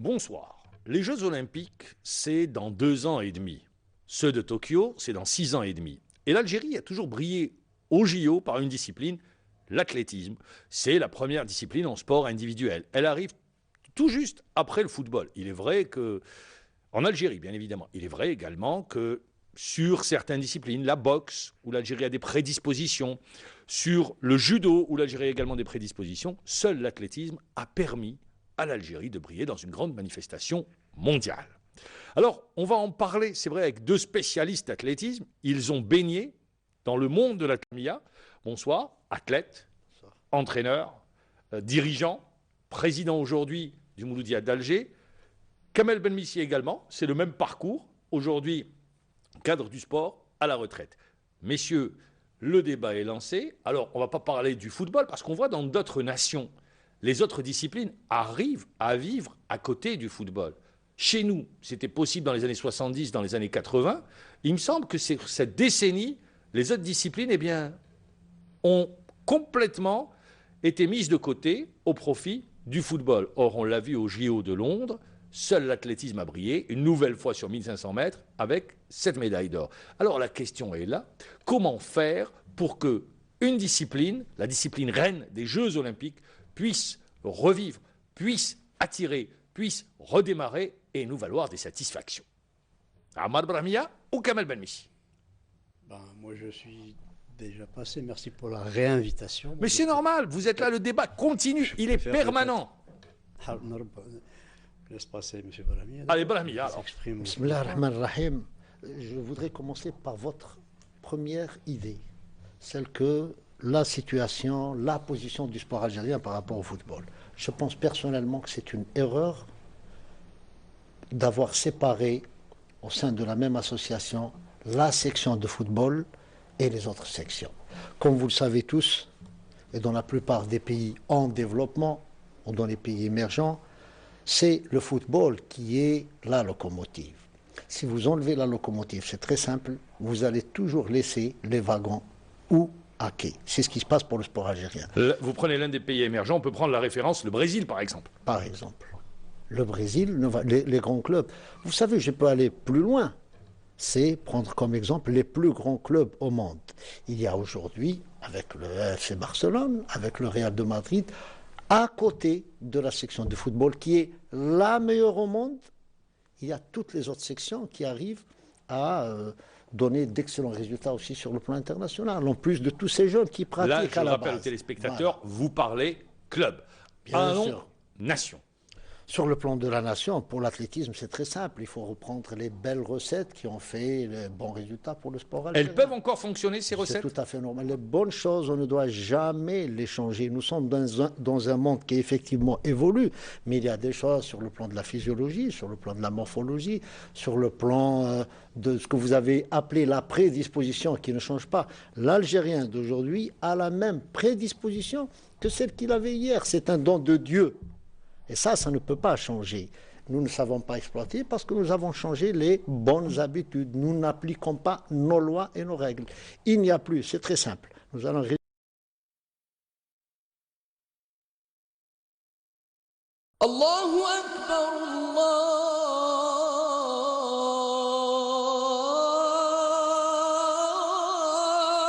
Bonsoir. Les Jeux Olympiques, c'est dans 2 ans et demi. Ceux de Tokyo, c'est dans 6 ans et demi. Et l'Algérie a toujours brillé au JO par une discipline, l'athlétisme. C'est la première discipline en sport individuel. Elle arrive tout juste après le football. Il est vrai que, en Algérie, bien évidemment, il est vrai également que sur certaines disciplines, la boxe, où l'Algérie a des prédispositions, sur le judo, où l'Algérie a également des prédispositions, seul l'athlétisme a permis à l'Algérie de briller dans une grande manifestation mondiale. Alors, on va en parler, c'est vrai, avec 2 spécialistes d'athlétisme. Ils ont baigné dans le monde de la Tamiya. Bonsoir, athlète, entraîneur, dirigeant, président aujourd'hui du Mouloudia d'Alger. Kamel Benmissi également, c'est le même parcours. Aujourd'hui, cadre du sport à la retraite. Messieurs, le débat est lancé. Alors, on ne va pas parler du football parce qu'on voit dans d'autres nations, les autres disciplines arrivent à vivre à côté du football. Chez nous, c'était possible dans les années 70, dans les années 80. Il me semble que cette décennie, les autres disciplines ont complètement été mises de côté au profit du football. Or, on l'a vu au JO de Londres, seul l'athlétisme a brillé, une nouvelle fois sur 1500 mètres, avec 7 médailles d'or. Alors la question est là, comment faire pour que une discipline, la discipline reine des Jeux Olympiques, puisse revivre, puisse attirer, puisse redémarrer et nous valoir des satisfactions. Ahmad Brahmia ou Kamel Benmissi? Moi, je suis déjà passé. Merci pour la réinvitation. Mais c'est normal, vous êtes là, le débat continue, il est permanent. Laisse passer, M. Brahmia. Allez, Brahmia, alors. Bismillah ar-Rahman ar-Rahim. Je voudrais commencer par votre première idée, celle que la situation, la position du sport algérien par rapport au football. Je pense personnellement que c'est une erreur d'avoir séparé au sein de la même association la section de football et les autres sections. Comme vous le savez tous, et dans la plupart des pays en développement, ou dans les pays émergents, c'est le football qui est la locomotive. Si vous enlevez la locomotive, c'est très simple, vous allez toujours laisser les wagons ou à quai. C'est ce qui se passe pour le sport algérien. Vous prenez l'un des pays émergents, on peut prendre la référence, le Brésil par exemple. Par exemple, le Brésil, les grands clubs. Vous savez, je peux aller plus loin. C'est prendre comme exemple les plus grands clubs au monde. Il y a aujourd'hui, avec le FC Barcelone, avec le Real de Madrid, à côté de la section de football qui est la meilleure au monde, il y a toutes les autres sections qui arrivent à donner d'excellents résultats aussi sur le plan international, en plus de tous ces jeunes qui pratiquent à la base. Là, je rappelle aux téléspectateurs, voilà. Vous parlez club, bien sûr. Nation. Sur le plan de la nation, pour l'athlétisme, c'est très simple. Il faut reprendre les belles recettes qui ont fait les bons résultats pour le sport algérien. Elles peuvent encore fonctionner, ces recettes? C'est tout à fait normal. Les bonnes choses, on ne doit jamais les changer. Nous sommes dans un monde qui effectivement évolue, mais il y a des choses sur le plan de la physiologie, sur le plan de la morphologie, sur le plan de ce que vous avez appelé la prédisposition qui ne change pas. L'Algérien d'aujourd'hui a la même prédisposition que celle qu'il avait hier. C'est un don de Dieu. Et ça ne peut pas changer. Nous ne savons pas exploiter parce que nous avons changé les bonnes habitudes. Nous n'appliquons pas nos lois et nos règles. Il n'y a plus, c'est très simple. Nous allons Allahu Akbar,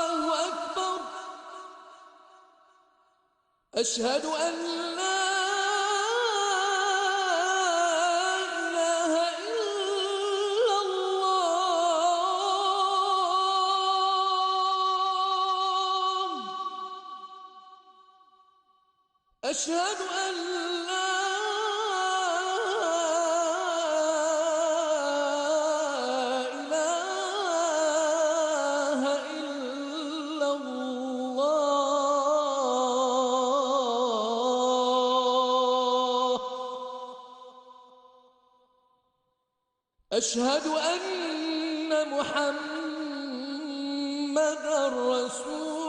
Allahu Akbar. Ashhadu an la أشهد أن لا إله إلا الله أشهد أن محمدًا رسول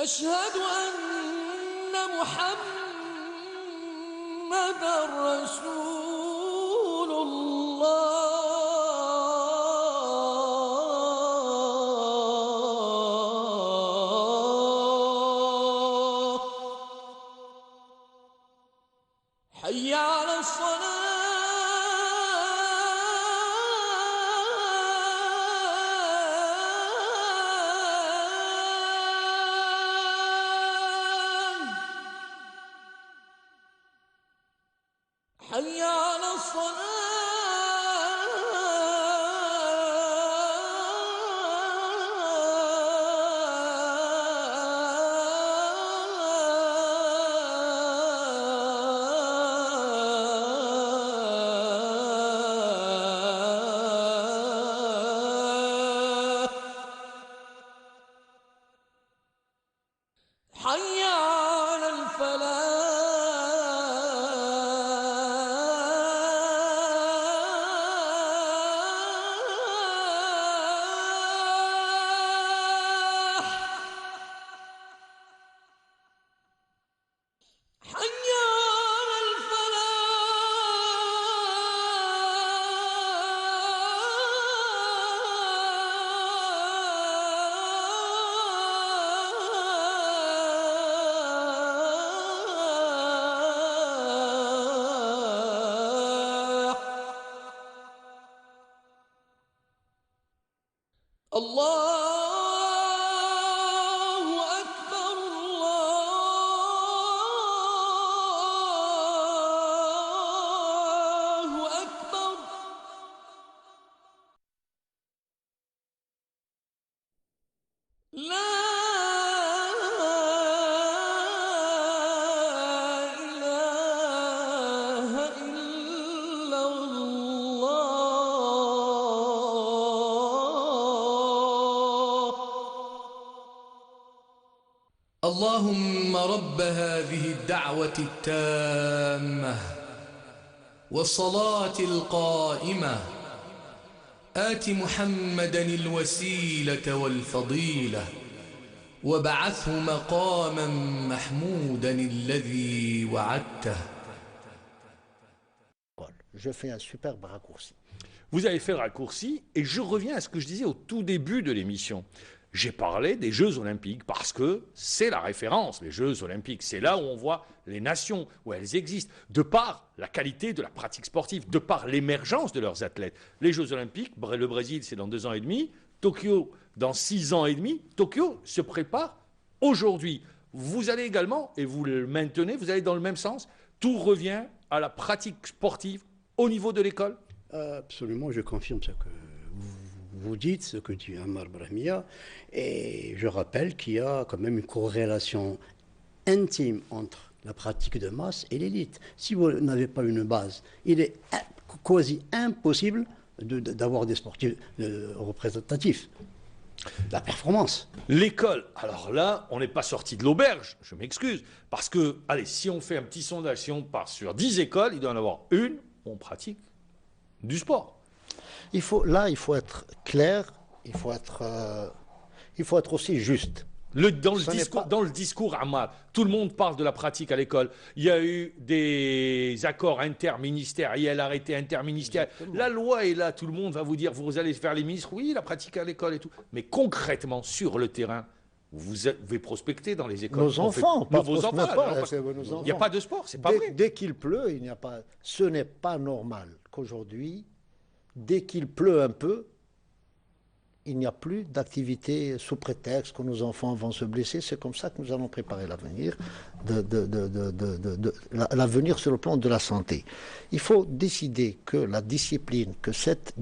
أشهد أن محمدًا رسول الله حي على الصلاة حي على الصلاة حي على الفلاح حي على الفلاح الله أكبر الله أكبر لا إله إلا الله اللهم رب هذه الدعوة التامة والصلاة القائمة آت محمدا الوسيلة والفضيلة وابعثه مقاما محمودا الذي وعدته. Je fais un superbe raccourci. Vous avez fait le raccourci et je reviens à ce que je disais au tout début de l'émission. J'ai parlé des Jeux Olympiques parce que c'est la référence, les Jeux Olympiques. C'est là où on voit les nations, où elles existent, de par la qualité de la pratique sportive, de par l'émergence de leurs athlètes. Les Jeux Olympiques, le Brésil, c'est dans 2 ans et demi. Tokyo, dans 6 ans et demi. Tokyo se prépare aujourd'hui. Vous allez également, et vous le maintenez, vous allez dans le même sens. Tout revient à la pratique sportive au niveau de l'école. Absolument, je confirme ce que vous dites, ce que dit Ammar Brahmia, et je rappelle qu'il y a quand même une corrélation intime entre la pratique de masse et l'élite. Si vous n'avez pas une base, il est quasi impossible d'avoir des sportifs représentatifs. La performance. L'école, alors là, on n'est pas sorti de l'auberge, je m'excuse, parce que, allez, si on fait un petit sondage, si on part sur 10 écoles, il doit y en avoir une où on pratique du sport. Il faut être clair, il faut être aussi juste. Dans Ce n'est pas- le discours, Ammar, tout le monde parle de la pratique à l'école. Il y a eu des accords interministériels, arrêtés interministériels. La loi est là, tout le monde va vous dire, vous allez faire les ministres, oui, la pratique à l'école et tout. Mais concrètement, sur le terrain, vous devez prospecter dans les écoles. Nos enfants, pas pas vos enfants. pas, alors, parce c'est que nos il n'y a enfants. pas de sport, c'est pas vrai. Dès qu'il pleut, il n'y a pas. Ce n'est pas normal qu'aujourd'hui, dès qu'il pleut un peu, il n'y a plus d'activité sous prétexte que nos enfants vont se blesser. C'est comme ça que nous allons préparer l'avenir, l'avenir sur le plan de la santé. Il faut décider que la discipline, que cette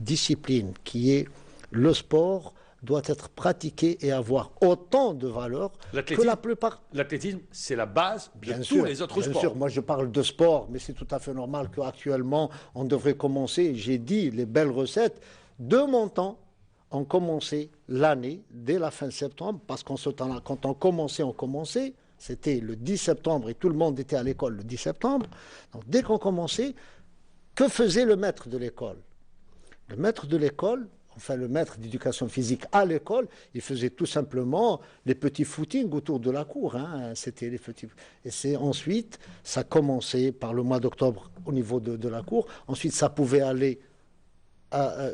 discipline qui est le sport, doit être pratiquée et avoir autant de valeur que la plupart. L'athlétisme, c'est la base de Bien tous sûr, les autres bien sports. sûr. Moi, je parle de sport, mais c'est tout à fait normal qu'actuellement, on devrait commencer. J'ai dit les belles recettes de mon temps ont commencé l'année dès la fin septembre, parce qu'en ce temps-là, quand on commençait. C'était le 10 septembre et tout le monde était à l'école le 10 septembre. Donc, dès qu'on commençait, que faisait le maître de l'école? Le maître de l'école, enfin le maître d'éducation physique à l'école, il faisait tout simplement les petits footings autour de la cour. C'était les petits. Et c'est ensuite, ça commençait par le mois d'octobre au niveau de la cour. Ensuite, ça pouvait aller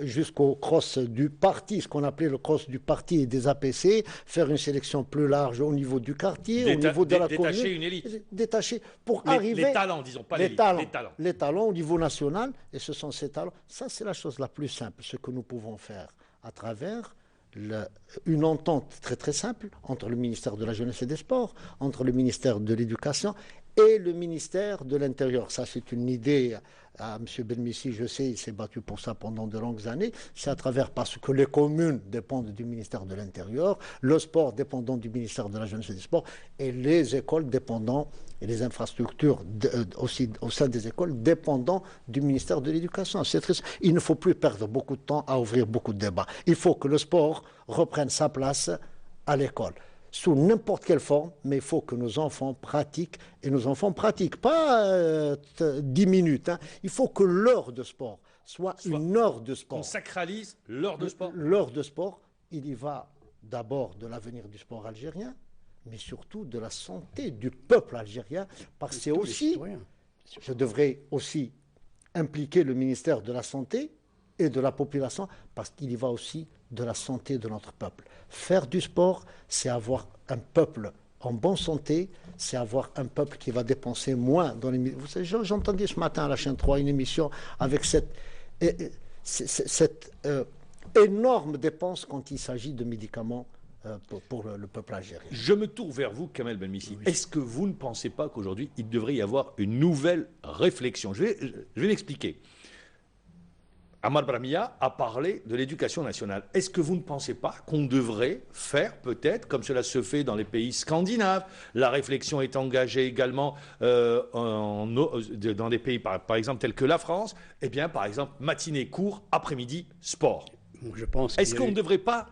jusqu'au cross du parti, ce qu'on appelait le cross du parti et des APC, faire une sélection plus large au niveau du quartier, au niveau de la commune. Détacher une élite. Détacher pour arriver... Les talents, disons, pas l'élite, les talents. Les talents au niveau national, et ce sont ces talents. Ça, c'est la chose la plus simple, ce que nous pouvons faire à travers une entente très très simple entre le ministère de la Jeunesse et des Sports, entre le ministère de l'Éducation et le ministère de l'Intérieur. Ça, c'est une idée à M. Belmissi, je sais, il s'est battu pour ça pendant de longues années. C'est à travers, parce que les communes dépendent du ministère de l'Intérieur, le sport dépendant du ministère de la Jeunesse et des Sports, et les écoles dépendant, et les infrastructures aussi au sein des écoles dépendant du ministère de l'Éducation. C'est très... Il ne faut plus perdre beaucoup de temps à ouvrir beaucoup de débats. Il faut que le sport reprenne sa place à l'école, sous n'importe quelle forme, mais il faut que nos enfants pratiquent, et nos enfants pratiquent pas 10 minutes. Hein. Il faut que l'heure de sport soit une heure de sport. On sacralise l'heure de sport. L'heure de sport, il y va d'abord de l'avenir du sport algérien, mais surtout de la santé du peuple algérien, parce que c'est aussi, je devrais aussi impliquer le ministère de la Santé et de la population, parce qu'il y va aussi de la santé de notre peuple. Faire du sport, c'est avoir un peuple en bonne santé, c'est avoir un peuple qui va dépenser moins dans les... Vous savez, j'entendais ce matin à la chaîne 3 une émission avec cette énorme dépense quand il s'agit de médicaments pour le peuple algérien. Je me tourne vers vous, Kamel Belmissi. Oui. Est-ce que vous ne pensez pas qu'aujourd'hui, il devrait y avoir une nouvelle réflexion? Je vais m'expliquer. Ammar Brahmia a parlé de l'éducation nationale. Est-ce que vous ne pensez pas qu'on devrait faire peut-être, comme cela se fait dans les pays scandinaves, la réflexion est engagée également dans des pays par exemple tels que la France, eh bien par exemple matinée cours, après-midi sport. Je pense Est-ce qu'on ne devrait pas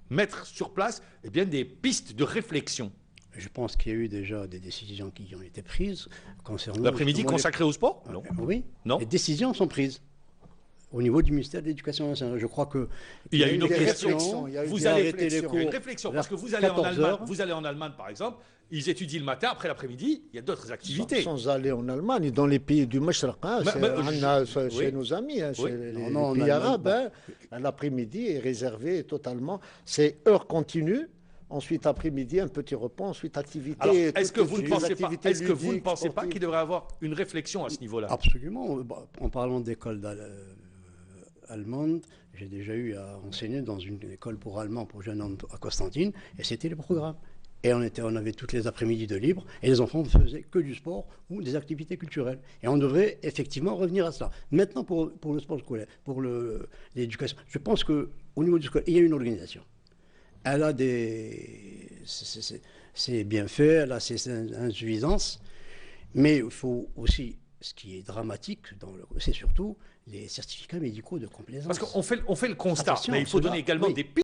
mettre sur place eh bien, des pistes de réflexion? Je pense qu'il y a eu déjà des décisions qui ont été prises concernant... L'après-midi consacré au sport? Non. Oui, non. Les décisions sont prises au niveau du ministère de l'Éducation nationale. Je crois que... Il y a une réflexion. Vous allez une réflexion, parce que vous allez en Allemagne, par exemple, ils étudient le matin, après l'après-midi, il y a d'autres activités. Sans aller en Allemagne, dans les pays du Mashraq, chez nos amis, chez les pays arabes, l'après-midi est réservé totalement. C'est heure continue. Ensuite, après-midi, un petit repas, ensuite activité. Alors, est-ce que vous ne pensez pas qu'il devrait y avoir une réflexion à ce niveau-là? Absolument. En parlant d'école allemande, j'ai déjà eu à enseigner dans une école pour Allemands, pour jeunes hommes à Constantine, et c'était le programme. Et on avait toutes les après-midi de libre, et les enfants ne faisaient que du sport ou des activités culturelles. Et on devrait effectivement revenir à cela. Maintenant, pour le sport scolaire, pour l'éducation, je pense qu'au niveau du scolaire, il y a une organisation. Elle a c'est bien fait, elle a ses insuffisances, mais il faut aussi, ce qui est dramatique, c'est surtout les certificats médicaux de complaisance. Parce qu'on fait le constat, Attention, mais il faut donner également des pistes.